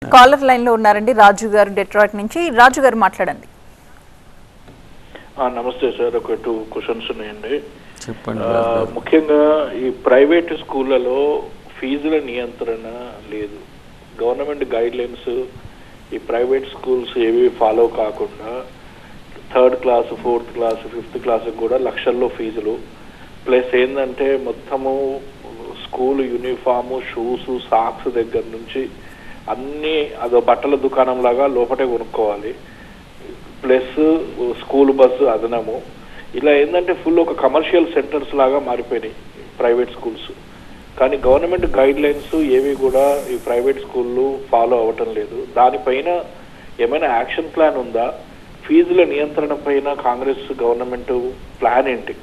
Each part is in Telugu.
కాలర్ లైన్ లో ఉన్నారండి రాజు గారు డెట్రాయిట్ నుంచి. రాజు గారు మాట్లాడండి. నమస్తే సార్. ఒక 2 క్వశ్చన్స్ ఉన్నాయండి. చెప్పండి. ముఖ్యంగా ఈ ప్రైవేట్ స్కూళ్ళలో ఫీజుల నియంత్రణ లేదు. గవర్నమెంట్ గైడ్ లైన్స్ ఈ ప్రైవేట్ స్కూల్స్ ఏవి ఫాలో కాకుండా 3rd class 4th class 5th class కూడా లక్షల్లో ఫీజులు, ప్లస్ ఏంటంటే మొత్తము స్కూల్ యూనిఫాము, షూస్, సాక్స్ దగ్గర నుంచి అన్నీ అదో బట్టల దుకాణం లాగా లోపటే కొనుక్కోవాలి, ప్లస్ స్కూల్ బస్సు అదనము. ఇలా ఏంటంటే ఫుల్ ఒక కమర్షియల్ సెంటర్స్ లాగా మారిపోయినాయి ప్రైవేట్ స్కూల్స్. కానీ గవర్నమెంట్ గైడ్ లైన్స్ ఏవి కూడా ఈ ప్రైవేట్ స్కూళ్ళు ఫాలో అవ్వటం లేదు. దానిపైన ఏమైనా యాక్షన్ ప్లాన్ ఉందా? ఫీజుల నియంత్రణ పైన కాంగ్రెస్ గవర్నమెంట్ ప్లాన్ ఏంటి?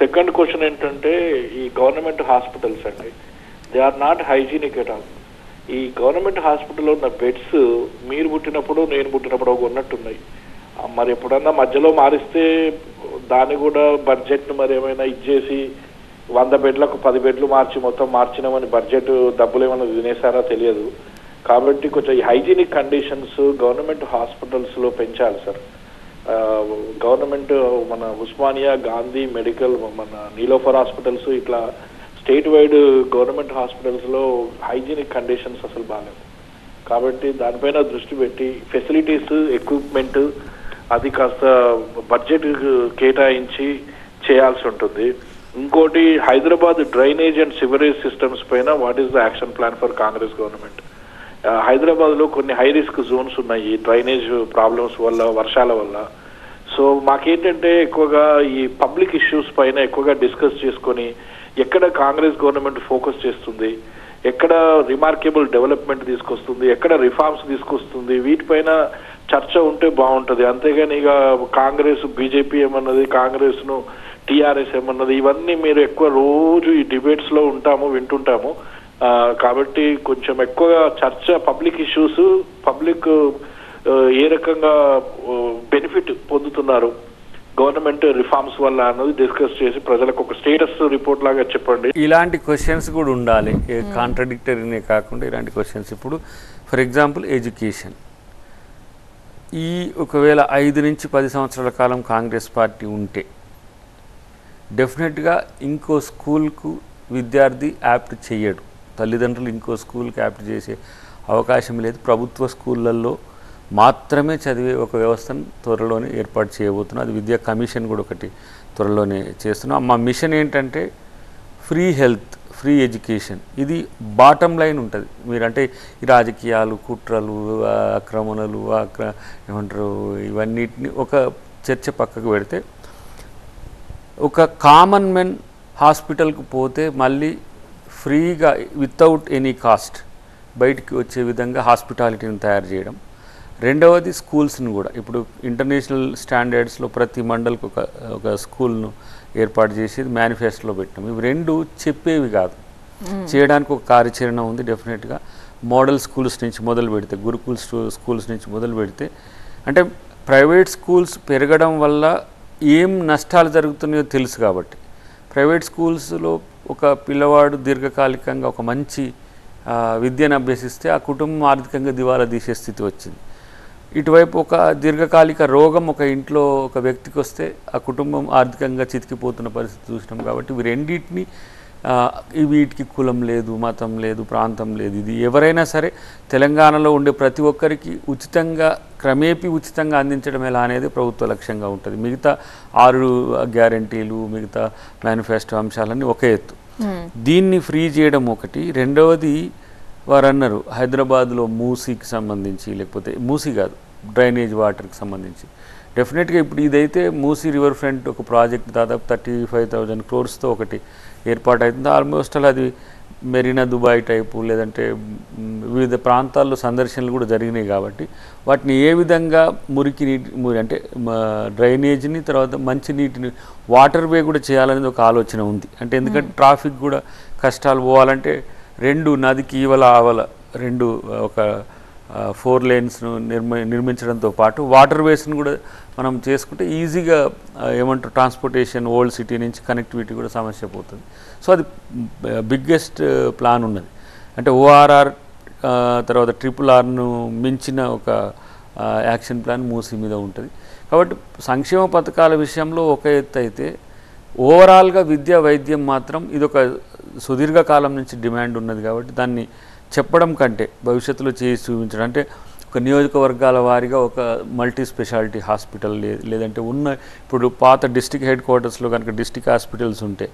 సెకండ్ క్వశ్చన్ ఏంటంటే ఈ గవర్నమెంట్ హాస్పిటల్స్ అండి, they are not hygienic at all. ఈ గవర్నమెంట్ హాస్పిటల్లో ఉన్న బెడ్స్ మీరు పుట్టినప్పుడు నేను పుట్టినప్పుడు ఉన్నట్టున్నాయి. మరి ఎప్పుడన్నా మధ్యలో మారిస్తే దాన్ని కూడా బడ్జెట్ను మరి ఏమైనా ఇచ్చేసి 100 బెడ్లకు 10 బెడ్లు మార్చి మొత్తం మార్చినామని బడ్జెట్ డబ్బులు ఏమైనా తినేసారా తెలియదు. కాబట్టి కొంచెం ఈ హైజీనిక్ కండిషన్స్ గవర్నమెంట్ హాస్పిటల్స్లో పెంచాలి సార్. గవర్నమెంట్ మన ఉస్మానియా, గాంధీ మెడికల్, మన నీలోఫర్ హాస్పిటల్స్, ఇట్లా స్టేట్ వైడ్ గవర్నమెంట్ హాస్పిటల్స్లో హైజీనిక్ కండిషన్స్ అసలు బాగాలేదు. కాబట్టి దానిపైన దృష్టి పెట్టి ఫెసిలిటీస్, ఎక్విప్మెంట్ అది కాస్త బడ్జెట్ కేటాయించి చేయాల్సి ఉంటుంది. ఇంకోటి Hyderabad drainage and sewerage systems పైన what is the action plan for Congress government? హైదరాబాద్లో కొన్ని హై రిస్క్ జోన్స్ ఉన్నాయి డ్రైనేజ్ ప్రాబ్లమ్స్ వల్ల, వర్షాల వల్ల. సో మాకేంటంటే ఎక్కువగా ఈ పబ్లిక్ ఇష్యూస్ పైన ఎక్కువగా డిస్కస్ చేసుకొని ఎక్కడ కాంగ్రెస్ గవర్నమెంట్ ఫోకస్ చేస్తుంది, ఎక్కడ రిమార్కేబుల్ డెవలప్మెంట్ తీసుకొస్తుంది, ఎక్కడ రిఫార్మ్స్ తీసుకొస్తుంది, వీటిపైన చర్చ ఉంటే బాగుంటుంది. అంతేగాని ఇక కాంగ్రెస్ బీజేపీ ఏమన్నది, కాంగ్రెస్ను టీఆర్ఎస్ ఏమన్నది, ఇవన్నీ మీరు ఎక్కువ రోజు ఈ డిబేట్స్లో వింటుంటాము. కాబట్టి కొంచెం ఎక్కువగా చర్చ పబ్లిక్ ఇష్యూస్, పబ్లిక్ ఏ రకంగా బెనిఫిట్ పొందుతున్నారు గవర్నమెంట్ రిఫార్మ్స్ వల్ల అన్నది డిస్కస్ చేసి ప్రజలకు ఒక స్టేటస్ రిపోర్ట్ లాగా చెప్పండి. ఇలాంటి క్వశ్చన్స్ కూడా ఉండాలి, కాంట్రడిక్టరీనే కాకుండా ఇలాంటి క్వశ్చన్స్. ఇప్పుడు ఫర్ ఎగ్జాంపుల్ ఎడ్యుకేషన్, ఈ ఒకవేళ 5 నుంచి 10 సంవత్సరాల కాలం కాంగ్రెస్ పార్టీ ఉంటే డెఫినెట్గా ఇంకో స్కూల్కు విద్యార్థి యాప్ట్ చేయడు. తల్లిదండ్రులు ఇంకో స్కూల్కి యాప్ట్ చేసే అవకాశం లేదు. ప్రభుత్వ స్కూళ్ళల్లో మాత్రమే చదివే ఒక వ్యవస్థను త్వరలోనే ఏర్పాటు చేయబోతున్నాం. అది విద్యా కమిషన్ కూడా ఒకటి త్వరలోనే చేస్తున్నాం. మా మిషన్ ఏంటంటే ఫ్రీ హెల్త్, ఫ్రీ ఎడ్యుకేషన్. ఇది బాటమ్ లైన్ ఉంటుంది. మీరంటే ఈ రాజకీయాలు, కుట్రలు, ఆక్రమణలు, ఏమంటారు, ఇవన్నిటిని ఒక చర్చ పక్కకు పెడితే ఒక కామన్ మెన్ హాస్పిటల్కి పోతే మళ్ళీ ఫ్రీగా వితౌట్ ఎనీ కాస్ట్ బయటికి వచ్చే విధంగా హాస్పిటాలిటీని తయారు చేయడం. రెండవది స్కూల్స్ని కూడా ఇప్పుడు ఇంటర్నేషనల్ స్టాండర్డ్స్లో ప్రతి మండల్కి ఒక స్కూల్ను ఏర్పాటు చేసి మేనిఫెస్టోలో పెట్టినాం. ఇవి 2 చెప్పేవి కాదు, చేయడానికి ఒక కార్యాచరణ ఉంది. డెఫినెట్గా మోడల్ స్కూల్స్ నుంచి మొదలు పెడితే, గురుకుల్ స్కూల్స్ నుంచి మొదలు పెడితే, అంటే ప్రైవేట్ స్కూల్స్ పెరగడం వల్ల ఏం నష్టాలు జరుగుతున్నాయో తెలుసు. కాబట్టి ప్రైవేట్ స్కూల్స్లో ఒక పిల్లవాడు దీర్ఘకాలికంగా ఒక మంచి విద్యను అభ్యసిస్తే ఆ కుటుంబం ఆర్థికంగా దివాలా తీసే స్థితి వచ్చింది. ఇటువైపు ఒక దీర్ఘకాలిక రోగం ఒక ఇంట్లో ఒక వ్యక్తికి వస్తే ఆ కుటుంబం ఆర్థికంగా చితికిపోతున్న పరిస్థితి చూసినాం. కాబట్టి ఇవి రెండింటిని, వీటికి కులం లేదు, మతం లేదు, ప్రాంతం లేదు, ఇది ఎవరైనా సరే తెలంగాణలో ఉండే ప్రతి ఒక్కరికి ఉచితంగా, క్రమేపీ ఉచితంగా అందించడం ఎలా అనేది ప్రభుత్వ లక్ష్యంగా ఉంటుంది. మిగతా 6 గ్యారంటీలు, మిగతా మేనిఫెస్టో అంశాలన్నీ ఒక ఎత్తు. దీన్ని ఫ్రీ చేయడం ఒకటి. రెండవది వారు అన్నారు హైదరాబాద్లో మూసీకి సంబంధించి, లేకపోతే మూసీ కాదు డ్రైనేజ్ వాటర్కి సంబంధించి డెఫినెట్గా ఇప్పుడు ఇదైతే మూసీ రివర్ ఫ్రంట్ ఒక ప్రాజెక్ట్ దాదాపు 35,000 crores ఒకటి ఏర్పాటు అవుతుంది. ఆల్మోస్ట్ అలా అది మెరీనా దుబాయ్ టైపు, లేదంటే వివిధ ప్రాంతాల్లో సందర్శనలు కూడా జరిగినాయి. కాబట్టి వాటిని ఏ విధంగా మురికి నీటి అంటే డ్రైనేజ్ని, తర్వాత మంచి నీటిని వాటర్ వే కూడా చేయాలనేది ఒక ఆలోచన ఉంది. అంటే ఎందుకంటే ట్రాఫిక్ కూడా కష్టాలు పోవాలంటే 2 నదికి ఈవల ఆవల 2 ఒక 4 lanesను నిర్మించడంతో పాటు వాటర్ వేస్ని కూడా మనం చేసుకుంటే ఈజీగా ఏమంటారు ట్రాన్స్పోర్టేషన్ ఓల్డ్ సిటీ నుంచి కనెక్టివిటీ కూడా సమస్య పోతుంది. సో అది బిగ్గెస్ట్ ప్లాన్ ఉన్నది. అంటే ఓఆర్ఆర్ తర్వాత RRRను మించిన ఒక యాక్షన్ ప్లాన్ మూసీ మీద ఉంటుంది. కాబట్టి సంక్షేమ పథకాల విషయంలో ఒక ఎత్తు అయితే ఓవరాల్గా విద్యా వైద్యం మాత్రం ఇదొక సుదీర్ఘకాలం నుంచి డిమాండ్ ఉన్నది. కాబట్టి దాన్ని చెప్పడం కంటే భవిష్యత్తులో చేసి చూపించడం, అంటే ఒక నియోజకవర్గాల వారీగా ఒక మల్టీ స్పెషాలిటీ హాస్పిటల్ లేదంటే ఇప్పుడు పాత డిస్టిక్ హెడ్ క్వార్టర్స్లో కనుక డిస్టిక్ హాస్పిటల్స్ ఉంటే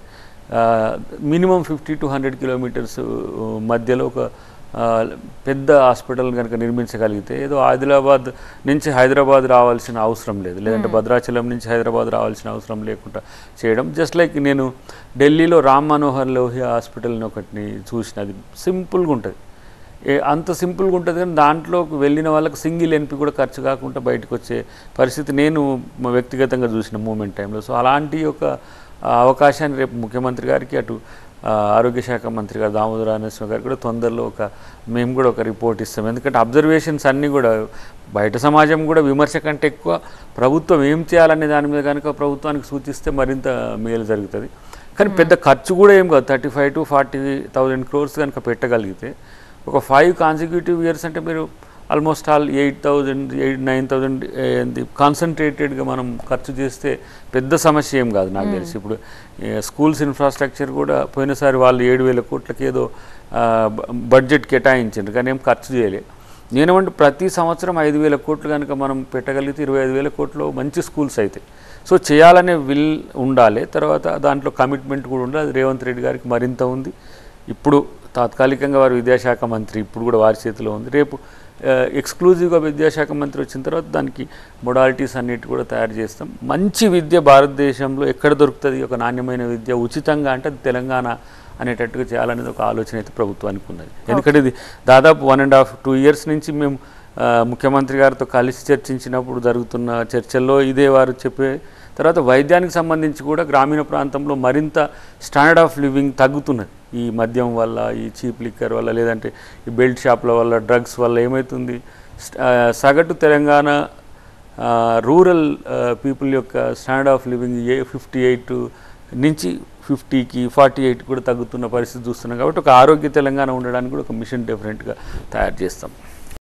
మినిమం 50 to 100 కిలోమీటర్స్ మధ్యలో ఒక పెద్ద హాస్పిటల్ కనుక నిర్మించగలిగితే ఏదో ఆదిలాబాద్ నుంచి హైదరాబాద్ రావాల్సిన అవసరం లేదు, లేదంటే భద్రాచలం నుంచి హైదరాబాద్ రావాల్సిన అవసరం లేకుండా చేయడం. జస్ట్ లైక్ నేను ఢిల్లీలో రామ్ మనోహర్ లోహియా హాస్పిటల్ని ఒకటిని చూసినది సింపుల్గా ఉంటుంది. అంత సింపుల్గా ఉంటుంది కానీ దాంట్లోకి వెళ్ళిన వాళ్ళకి సింగిల్ ఎన్పి కూడా ఖర్చు కాకుండా బయటకు వచ్చే పరిస్థితి నేను వ్యక్తిగతంగా చూసిన మూమెంట్ టైంలో. సో అలాంటి ఒక అవకాశాన్ని రేపు ముఖ్యమంత్రి గారికి, అటు ఆరోగ్య శాఖ మంత్రి గారు దామోదర నరసింహ గారు కూడా తొందరలో మేము కూడా ఒక రిపోర్ట్ ఇస్తాం. ఎందుకంటే అబ్జర్వేషన్స్ అన్నీ కూడా బయట సమాజం కూడా విమర్శ కంటే ఎక్కువ ప్రభుత్వం ఏం చేయాలనే దాని మీద కనుక ప్రభుత్వానికి సూచిస్తే మరింత మేలు జరుగుతుంది. కానీ పెద్ద ఖర్చు కూడా ఏం కాదు, 35,000 to 40,000 crores కనుక పెట్టగలిగితే ఒక 5 consecutive years అంటే మీరు ఆల్మోస్ట్ ఆల్ 8,000-9,000 కాన్సన్ట్రేటెడ్గా మనం ఖర్చు చేస్తే పెద్ద సమస్య ఏం కాదు నాకు తెలిసి. ఇప్పుడు స్కూల్స్ ఇన్ఫ్రాస్ట్రక్చర్ కూడా పోయినసారి వాళ్ళు 7,000 కోట్లకి ఏదో బడ్జెట్ కేటాయించారు కానీ ఏం ఖర్చు చేయలేదు. నేనేమంటే ప్రతి సంవత్సరం 5,000 కోట్లు కనుక మనం పెట్టగలిగితే 25,000 కోట్లు మంచి స్కూల్స్ అయితే. సో చేయాలనే విల్ ఉండాలి, తర్వాత దాంట్లో కమిట్మెంట్ కూడా ఉండాలి. అది రేవంత్ రెడ్డి గారికి మరింత ఉంది. ఇప్పుడు తాత్కాలికంగా వారు విద్యాశాఖ మంత్రి, ఇప్పుడు కూడా వారి చేతిలో ఉంది. రేపు ఎక్స్క్లూజివ్గా విద్యాశాఖ మంత్రి వచ్చిన తర్వాత దానికి మొడాలిటీస్ అన్నిటి కూడా తయారు చేస్తాం. మంచి విద్య భారతదేశంలో ఎక్కడ దొరుకుతుంది, ఒక నాణ్యమైన విద్య ఉచితంగా అంటే అది తెలంగాణ అనేటట్టుగా చేయాలనేది ఒక ఆలోచన అయితే ప్రభుత్వానికి ఉన్నది. ఎందుకంటే ఇది దాదాపు 1.5-2 years నుంచి మేము ముఖ్యమంత్రి గారితో కలిసి చర్చించినప్పుడు జరుగుతున్న చర్చల్లో ఇదే వారు చెప్పే. తర్వాత వైద్యానికి సంబంధించి కూడా గ్రామీణ ప్రాంతంలో మరింత స్టాండర్డ్ ఆఫ్ లివింగ్ తగ్గుతున్నది ఈ మద్యం వల్ల, ఈ చీప్ లిక్కర్ వల్ల, లేదంటే ఈ బెల్ట్ షాప్ల వల్ల, డ్రగ్స్ వల్ల ఏమవుతుంది, సగటు తెలంగాణ రూరల్ పీపుల్ యొక్క స్టాండర్డ్ ఆఫ్ లివింగ్ 58 నుంచి 50కి 48 కూడా తగ్గుతున్న పరిస్థితి చూస్తున్నాం. కాబట్టి ఒక ఆరోగ్య తెలంగాణ ఉండడానికి కూడా ఒక మిషన్ డిఫరెంట్గా తయారు చేస్తాం.